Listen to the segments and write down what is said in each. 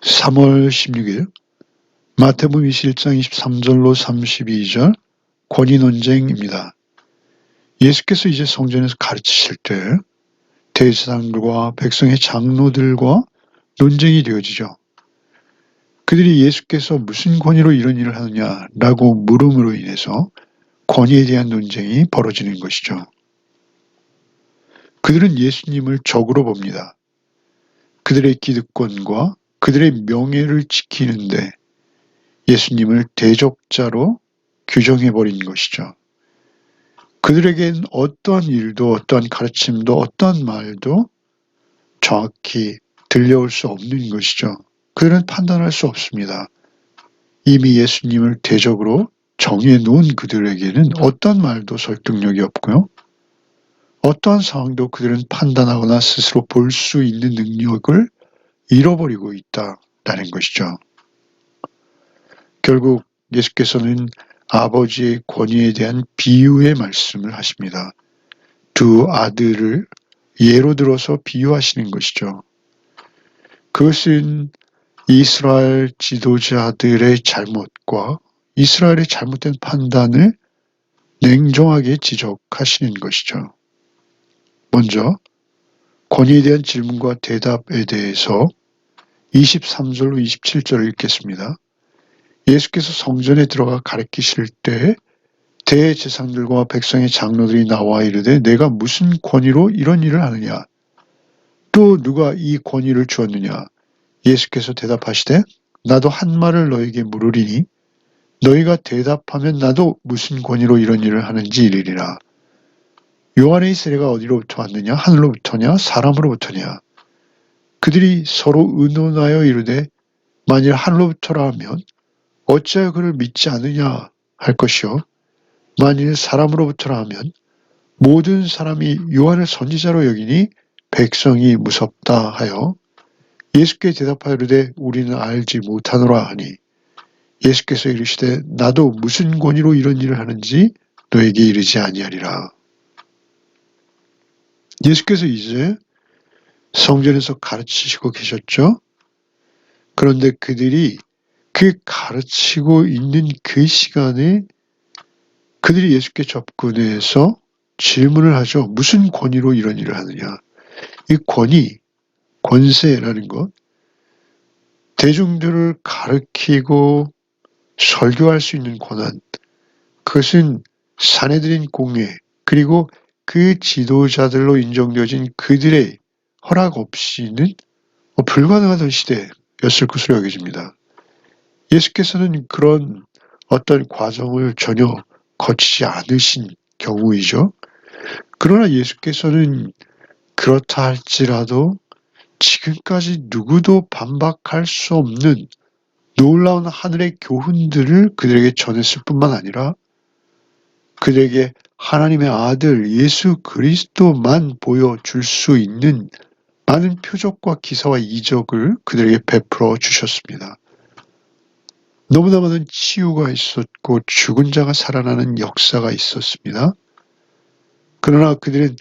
3월 16일 마태복음 21장 23절로 32절 권위 논쟁입니다. 예수께서 이제 성전에서 가르치실 때 대제사장들과 백성의 장로들과 논쟁이 되어지죠. 그들이 예수께서 무슨 권위로 이런 일을 하느냐라고 물음으로 인해서 권위에 대한 논쟁이 벌어지는 것이죠. 그들은 예수님을 적으로 봅니다. 그들의 기득권과 그들의 명예를 지키는데 예수님을 대적자로 규정해버린 것이죠. 그들에겐 어떠한 일도 어떠한 가르침도 어떠한 말도 정확히 들려올 수 없는 것이죠. 그들은 판단할 수 없습니다. 이미 예수님을 대적으로 정해 놓은 그들에게는 어떠한 말도 설득력이 없고요. 어떠한 상황도 그들은 판단하거나 스스로 볼 수 있는 능력을 잃어버리고 있다라는 것이죠. 결국 예수께서는 아버지의 권위에 대한 비유의 말씀을 하십니다. 두 아들을 예로 들어서 비유하시는 것이죠. 그것은 이스라엘 지도자들의 잘못과 이스라엘의 잘못된 판단을 냉정하게 지적하시는 것이죠. 먼저 권위에 대한 질문과 대답에 대해서 23절로 27절을 읽겠습니다. 예수께서 성전에 들어가 가르치실 때 대제사장들과 백성의 장로들이 나와 이르되 내가 무슨 권위로 이런 일을 하느냐? 또 누가 이 권위를 주었느냐? 예수께서 대답하시되 나도 한 말을 너에게 물으리니 너희가 대답하면 나도 무슨 권위로 이런 일을 하는지 이르리라. 요한의 세례가 어디로부터 왔느냐? 하늘로부터냐? 사람으로부터냐? 그들이 서로 의논하여 이르되 만일 하늘로부터라 하면 어찌하여 그를 믿지 않느냐 할 것이요. 만일 사람으로부터라 하면 모든 사람이 요한을 선지자로 여기니 백성이 무섭다 하여 예수께 대답하여 이르되 우리는 알지 못하노라 하니 예수께서 이르시되 나도 무슨 권위로 이런 일을 하는지 너에게 이르지 아니하리라. 예수께서 이제 성전에서 가르치시고 계셨죠. 그런데 그들이 그 가르치고 있는 그 시간에 그들이 예수께 접근해서 질문을 하죠. 무슨 권위로 이런 일을 하느냐. 이 권위, 권세라는 것, 대중들을 가르치고 설교할 수 있는 권한, 그것은 사내들인 공회, 그리고 그 지도자들로 인정되어진 그들의 허락 없이는 불가능하던 시대였을 것으로 여겨집니다. 예수께서는 그런 어떤 과정을 전혀 거치지 않으신 경우이죠. 그러나 예수께서는 그렇다 할지라도 지금까지 누구도 반박할 수 없는 놀라운 하늘의 교훈들을 그들에게 전했을 뿐만 아니라 그들에게 하나님의 아들 예수 그리스도만 보여줄 수 있는 많은 표적과 기사와 이적을 그들에게 베풀어 주셨습니다. 너무나 많은 치유가 있었고 죽은 자가 살아나는 역사가 있었습니다. 그러나 그들은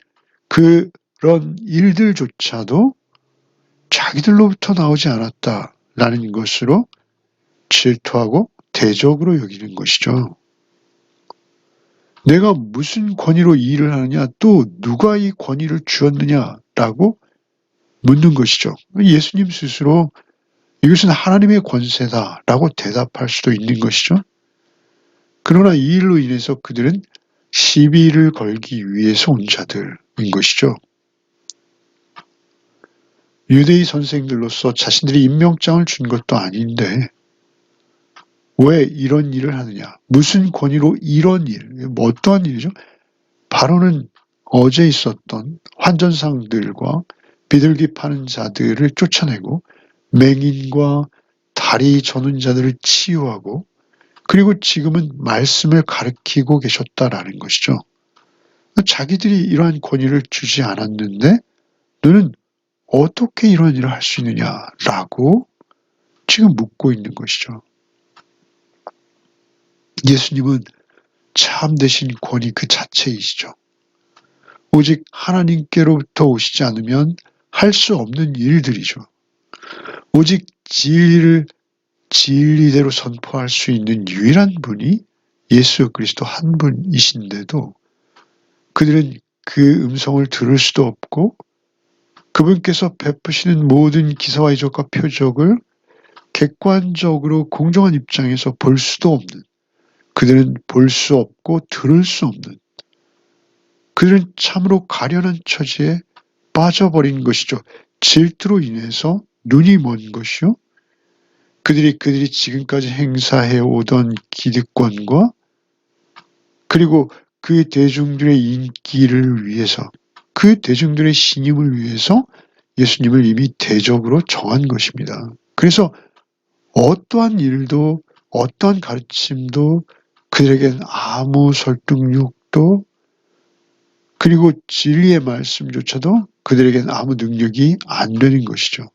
그런 일들조차도 자기들로부터 나오지 않았다라는 것으로 질투하고 대적으로 여기는 것이죠. 내가 무슨 권위로 이 일을 하느냐, 또 누가 이 권위를 주었느냐라고 묻는 것이죠. 예수님 스스로 이것은 하나님의 권세다라고 대답할 수도 있는 것이죠. 그러나 이 일로 인해서 그들은 시비를 걸기 위해서 온 자들인 것이죠. 유대인 선생들로서 자신들이 임명장을 준 것도 아닌데 왜 이런 일을 하느냐? 무슨 권위로 이런 일, 뭐 어떠한 일이죠? 바로는 어제 있었던 환전상들과 비둘기 파는 자들을 쫓아내고 맹인과 다리 저는 자들을 치유하고 그리고 지금은 말씀을 가르치고 계셨다라는 것이죠. 자기들이 이러한 권위를 주지 않았는데 너는 어떻게 이런 일을 할 수 있느냐라고 지금 묻고 있는 것이죠. 예수님은 참되신 권위 그 자체이시죠. 오직 하나님께로부터 오시지 않으면 할 수 없는 일들이죠. 오직 진리를 진리대로 선포할 수 있는 유일한 분이 예수 그리스도 한 분이신데도 그들은 그 음성을 들을 수도 없고 그분께서 베푸시는 모든 기사와 이적과 표적을 객관적으로 공정한 입장에서 볼 수도 없는, 그들은 볼 수 없고 들을 수 없는, 그들은 참으로 가련한 처지에 빠져버린 것이죠. 질투로 인해서 눈이 먼 것이요. 그들이 지금까지 행사해 오던 기득권과 그리고 그 대중들의 인기를 위해서, 그 대중들의 신임을 위해서 예수님을 이미 대적으로 정한 것입니다. 그래서 어떠한 일도 어떠한 가르침도 그들에겐 아무 설득력도 그리고 진리의 말씀조차도 그들에겐 아무 능력이 안 되는 것이죠.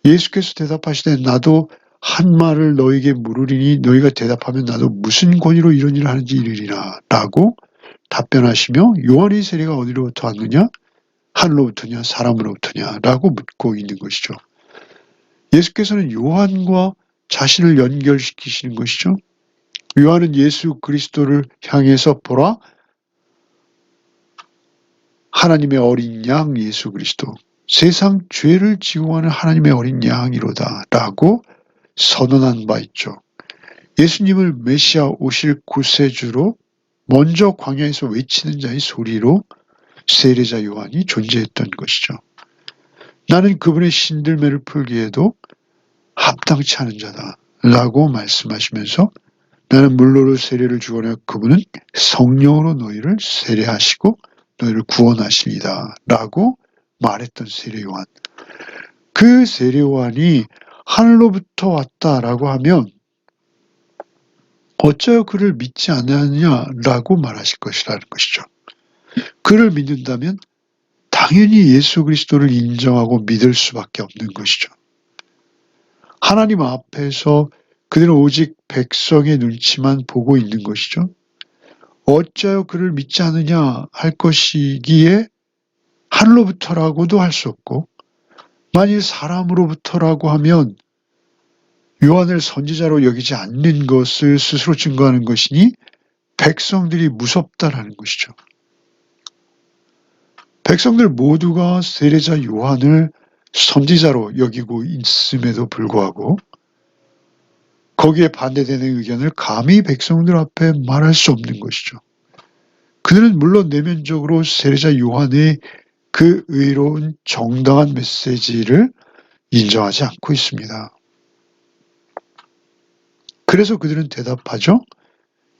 예수께서 대답하시되 나도 한 말을 너에게 물으리니 너희가 대답하면 나도 무슨 권위로 이런 일을 하는지 이르리라 라고 답변하시며 요한의 세례가 어디로부터 왔느냐? 하늘로부터냐 사람으로부터냐 라고 묻고 있는 것이죠. 예수께서는 요한과 자신을 연결시키시는 것이죠. 요한은 예수 그리스도를 향해서 보라 하나님의 어린 양 예수 그리스도 세상 죄를 지고 가는 하나님의 어린 양이로다 라고 선언한 바 있죠. 예수님을 메시아 오실 구세주로 먼저 광야에서 외치는 자의 소리로 세례자 요한이 존재했던 것이죠. 나는 그분의 신들매를 풀기에도 합당치 않은 자다 라고 말씀하시면서 나는 물로로 세례를 주거나 그분은 성령으로 너희를 세례하시고 너희를 구원하시리다 라고 말했던 세례 요한. 그 세례 요한이 하늘로부터 왔다라고 하면 어쩌여 그를 믿지 않느냐라고 말하실 것이라는 것이죠. 그를 믿는다면 당연히 예수 그리스도를 인정하고 믿을 수밖에 없는 것이죠. 하나님 앞에서 그들은 오직 백성의 눈치만 보고 있는 것이죠. 어찌하여 그를 믿지 않느냐 할 것이기에 하늘로부터라고도 할 수 없고 만일 사람으로부터라고 하면 요한을 선지자로 여기지 않는 것을 스스로 증거하는 것이니 백성들이 무섭다라는 것이죠. 백성들 모두가 세례자 요한을 선지자로 여기고 있음에도 불구하고 거기에 반대되는 의견을 감히 백성들 앞에 말할 수 없는 것이죠. 그들은 물론 내면적으로 세례자 요한의 그 의로운 정당한 메시지를 인정하지 않고 있습니다. 그래서 그들은 대답하죠.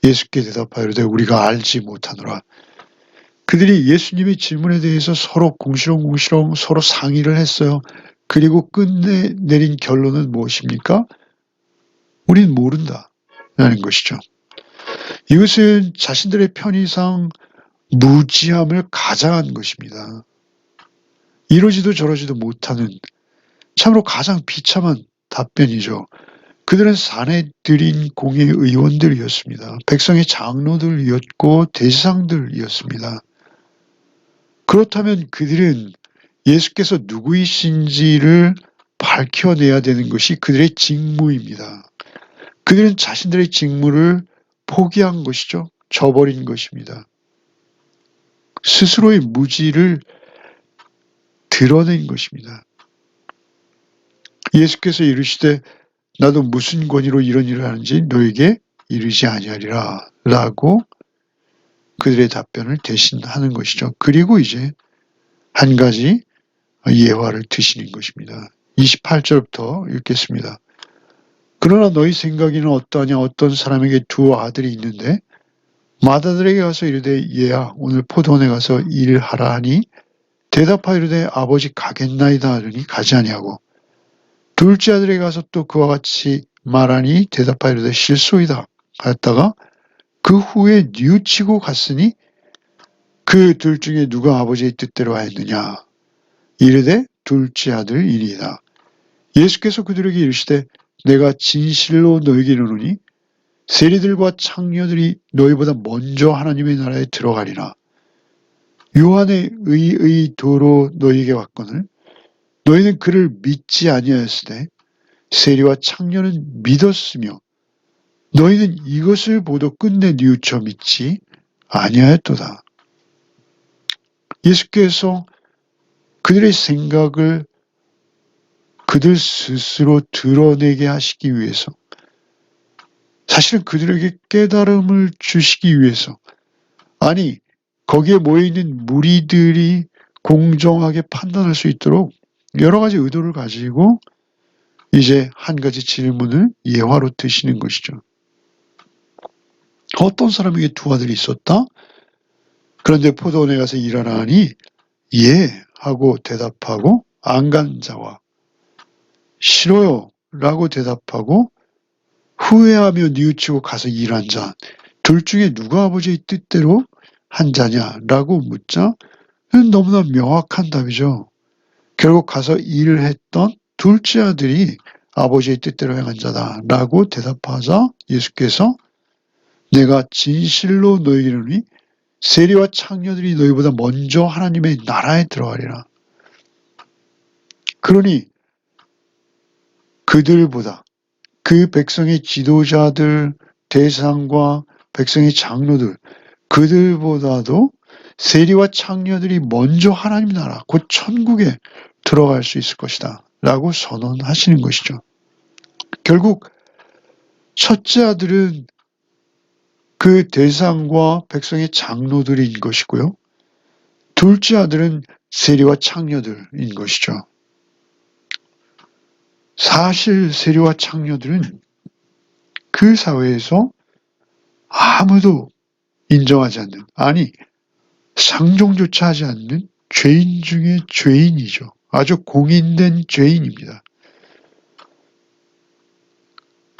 예수께 대답하여되 우리가 알지 못하노라. 그들이 예수님의 질문에 대해서 서로 궁시렁궁시렁 서로 상의를 했어요. 그리고 끝내 내린 결론은 무엇입니까? 우린 모른다 라는 것이죠. 이것은 자신들의 편의상 무지함을 가장한 것입니다. 이러지도 저러지도 못하는 참으로 가장 비참한 답변이죠. 그들은 사내들인 공의 의원들이었습니다. 백성의 장로들이었고 대제사장들이었습니다. 그렇다면 그들은 예수께서 누구이신지를 밝혀내야 되는 것이 그들의 직무입니다. 그들은 자신들의 직무를 포기한 것이죠. 저버린 것입니다. 스스로의 무지를 드러낸 것입니다. 예수께서 이르시되 나도 무슨 권위로 이런 일을 하는지 너에게 이르지 아니하리라 라고 그들의 답변을 대신하는 것이죠. 그리고 이제 한 가지 예화를 드시는 것입니다. 28절부터 읽겠습니다. 그러나 너희 생각에는 어떠하냐 어떤 사람에게 두 아들이 있는데 맏아들에게 가서 이르되 얘야 오늘 포도원에 가서 일하라 하니 대답하여 이르되 아버지 가겠나이다 하더니 가지 아니하고 둘째 아들에게 가서 또 그와 같이 말하니 대답하여 이르되 실소이다 하였다가 그 후에 뉘우치고 갔으니 그 둘 중에 누가 아버지의 뜻대로 하였느냐 이르되 둘째 아들이니이다. 예수께서 그들에게 이르시되 내가 진실로 너에게 이르노니 세리들과 창녀들이 너희보다 먼저 하나님의 나라에 들어가리라. 요한의 의의 도로 너희에게 왔거늘 너희는 그를 믿지 아니하였으되 세리와 창녀는 믿었으며 너희는 이것을 보도 끝내 뉘우쳐 믿지 아니하였도다. 예수께서 그들의 생각을 그들 스스로 드러내게 하시기 위해서, 사실은 그들에게 깨달음을 주시기 위해서, 아니 거기에 모여있는 무리들이 공정하게 판단할 수 있도록 여러 가지 의도를 가지고 이제 한 가지 질문을 예화로 드시는 것이죠. 어떤 사람에게 두 아들이 있었다? 그런데 포도원에 가서 일하라 하니 예 하고 대답하고 안 간 자와 싫어요 라고 대답하고 후회하며 뉘우치고 가서 일한 자, 둘 중에 누가 아버지의 뜻대로 한 자냐라고 묻자 너무나 명확한 답이죠. 결국 가서 일을 했던 둘째 아들이 아버지의 뜻대로 행한 자다라고 대답하자 예수께서 내가 진실로 너희에게 이르노니 세리와 창녀들이 너희보다 먼저 하나님의 나라에 들어가리라. 그러니 그들보다, 그 백성의 지도자들, 대상과 백성의 장로들, 그들보다도 세리와 창녀들이 먼저 하나님 나라, 곧 천국에 들어갈 수 있을 것이다 라고 선언하시는 것이죠. 결국 첫째 아들은 그 대상과 백성의 장로들인 것이고요. 둘째 아들은 세리와 창녀들인 것이죠. 사실 세리와 창녀들은 그 사회에서 아무도 인정하지 않는, 아니 상종조차 하지 않는 죄인 중에 죄인이죠. 아주 공인된 죄인입니다.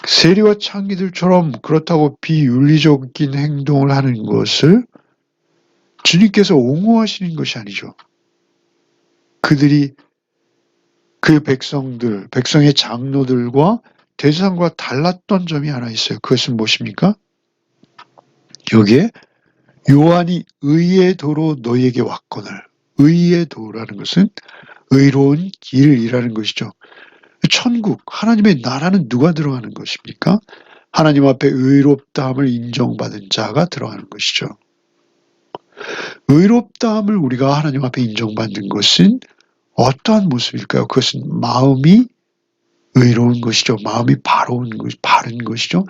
세리와 창기들처럼 그렇다고 비윤리적인 행동을 하는 것을 주님께서 옹호하시는 것이 아니죠. 그들이 그 백성들, 백성의 장로들과 대상과 달랐던 점이 하나 있어요. 그것은 무엇입니까? 여기에 요한이 의의 도로 너희에게 왔거늘. 의의 도라는 것은 의로운 길이라는 것이죠. 천국, 하나님의 나라는 누가 들어가는 것입니까? 하나님 앞에 의롭다함을 인정받은 자가 들어가는 것이죠. 의롭다함을 우리가 하나님 앞에 인정받는 것은 어떠한 모습일까요? 그것은 마음이 의로운 것이죠. 마음이 바른 것이죠.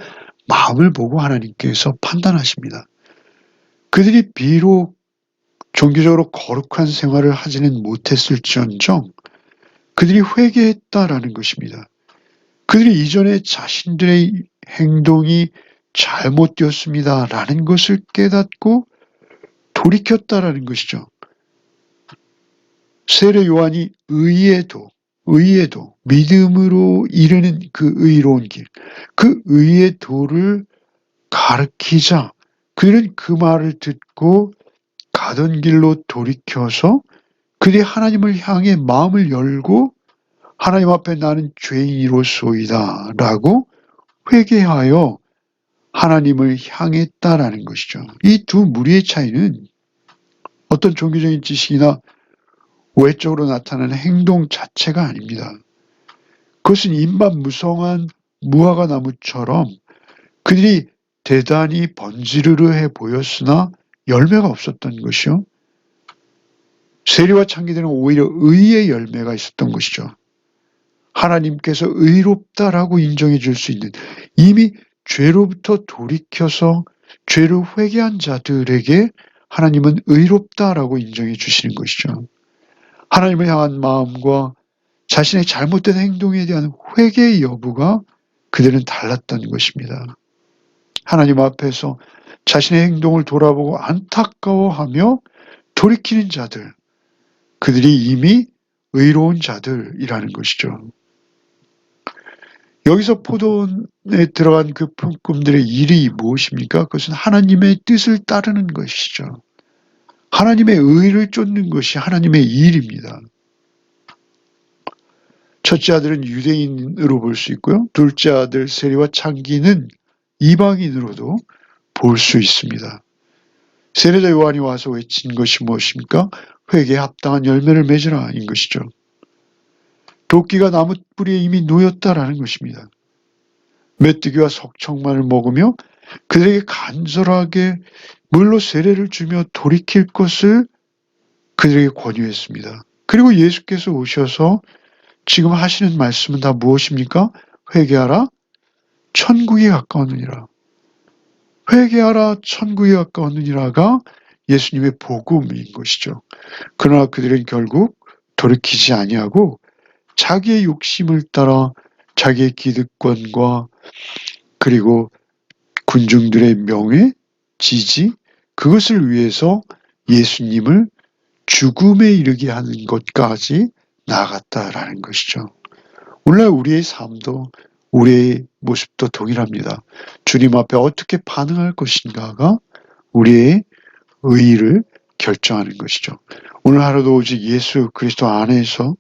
마음을 보고 하나님께서 판단하십니다. 그들이 비록 종교적으로 거룩한 생활을 하지는 못했을지언정 그들이 회개했다라는 것입니다. 그들이 이전에 자신들의 행동이 잘못되었습니다라는 것을 깨닫고 돌이켰다라는 것이죠. 세례 요한이 의의 도, 믿음으로 이르는 그 의로운 길, 그 의의 도를 가르치자 그들은 그 말을 듣고 가던 길로 돌이켜서 그들이 하나님을 향해 마음을 열고 하나님 앞에 나는 죄인이로소이다 라고 회개하여 하나님을 향했다라는 것이죠. 이 두 무리의 차이는 어떤 종교적인 지식이나 외적으로 나타나는 행동 자체가 아닙니다. 그것은 임만무성한 무화과 나무처럼 그들이 대단히 번지르르해 보였으나 열매가 없었던 것이요. 세리와 창기들은 오히려 의의 열매가 있었던 것이죠. 하나님께서 의롭다라고 인정해 줄 수 있는, 이미 죄로부터 돌이켜서 죄를 회개한 자들에게 하나님은 의롭다라고 인정해 주시는 것이죠. 하나님을 향한 마음과 자신의 잘못된 행동에 대한 회개의 여부가 그들은 달랐던 것입니다. 하나님 앞에서 자신의 행동을 돌아보고 안타까워하며 돌이키는 자들, 그들이 이미 의로운 자들이라는 것이죠. 여기서 포도원에 들어간 그 품꾼들의 일이 무엇입니까? 그것은 하나님의 뜻을 따르는 것이죠. 하나님의 의를 쫓는 것이 하나님의 일입니다. 첫째 아들은 유대인으로 볼 수 있고요. 둘째 아들 세리와 창기는 이방인으로도 볼 수 있습니다. 세례자 요한이 와서 외친 것이 무엇입니까? 회개에 합당한 열매를 맺으라 인 것이죠. 도끼가 나무 뿌리에 이미 놓였다라는 것입니다. 메뚜기와 석청만을 먹으며 그들에게 간절하게 물로 세례를 주며 돌이킬 것을 그들에게 권유했습니다. 그리고 예수께서 오셔서 지금 하시는 말씀은 다 무엇입니까? 회개하라, 천국이 가까웠느니라. 회개하라, 천국이 가까웠느니라가 예수님의 복음인 것이죠. 그러나 그들은 결국 돌이키지 아니하고 자기의 욕심을 따라 자기의 기득권과 그리고 군중들의 명예, 지지, 그것을 위해서 예수님을 죽음에 이르게 하는 것까지 나아갔다라는 것이죠. 오늘날 우리의 삶도 우리의 모습도 동일합니다. 주님 앞에 어떻게 반응할 것인가가 우리의 의의를 결정하는 것이죠. 오늘 하루도 오직 예수 그리스도 안에서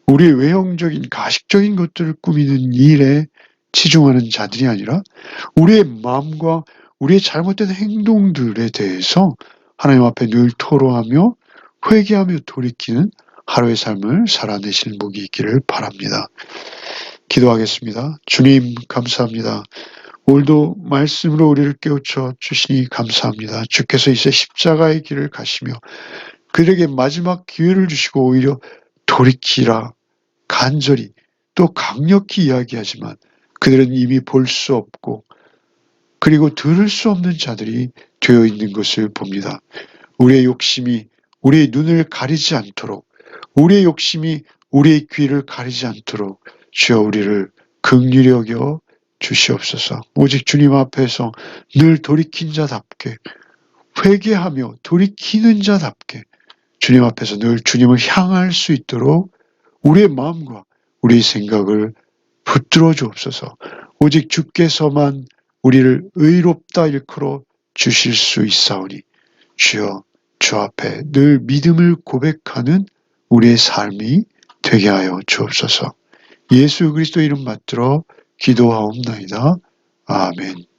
우리의 외형적인 가식적인 것들을 꾸미는 일에 치중하는 자들이 아니라 우리의 마음과 우리의 잘못된 행동들에 대해서 하나님 앞에 늘 토로하며 회개하며 돌이키는 하루의 삶을 살아내실 복이 있기를 바랍니다. 기도하겠습니다. 주님 감사합니다. 오늘도 말씀으로 우리를 깨우쳐 주시니 감사합니다. 주께서 이제 십자가의 길을 가시며 그들에게 마지막 기회를 주시고 오히려 돌이키라 간절히 또 강력히 이야기하지만 그들은 이미 볼 수 없고 그리고 들을 수 없는 자들이 되어 있는 것을 봅니다. 우리의 욕심이 우리의 눈을 가리지 않도록 우리의 욕심이 우리의 귀를 가리지 않도록 주여 우리를 긍휼히 여겨 주시옵소서. 오직 주님 앞에서 늘 돌이킨 자답게 회개하며 돌이키는 자답게 주님 앞에서 늘 주님을 향할 수 있도록 우리의 마음과 우리의 생각을 붙들어 주옵소서. 오직 주께서만 우리를 의롭다 일컬어 주실 수 있사오니 주여 주 앞에 늘 믿음을 고백하는 우리의 삶이 되게 하여 주옵소서. 예수 그리스도 이름 받들어 기도하옵나이다. 아멘.